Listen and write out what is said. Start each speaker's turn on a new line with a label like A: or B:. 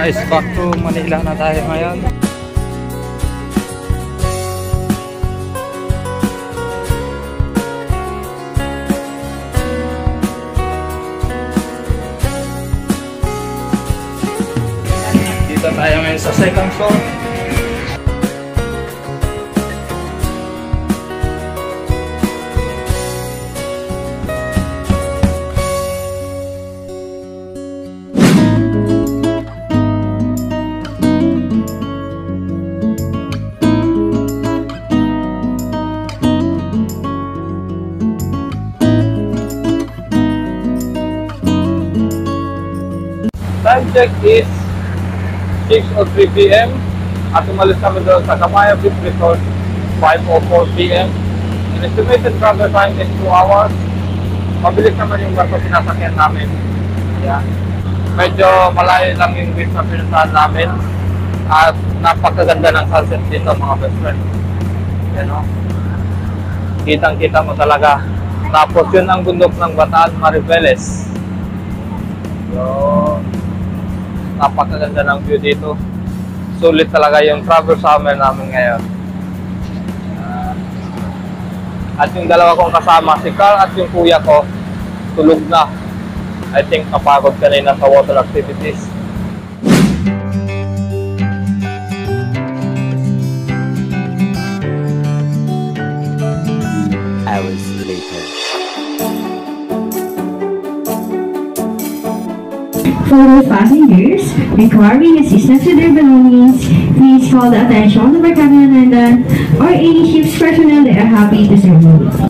A: guys, back to Manila na tayo ngayon. Dito tayo ngayon sa second floor. Time check is 6:03 PM at umalis kami doon sa Camaya Beach Resort 5:04 PM. An estimated travel time is 2 hours. Mabilis naman yung barko sinasakyan namin. Yeah. Medyo malayo lang yung beach na pinuntahan namin at napakaganda ng sunset dito mga best friend. Yan o. Kitang-kita mo talaga. Tapos yun ang bundok ng Bataan Mariveles. So, napakaganda ng view dito. Sulit talaga yung travel summer namin ngayon. At yung dalawa kong kasama, si Carl at yung kuya ko, tulog na. I think napagod kanina sa water activities.
B: Hours later.
C: For all passengers requiring assistance with their belongings, please call the attention of our cabin attendant or any ship's personnel that are happy to serve you.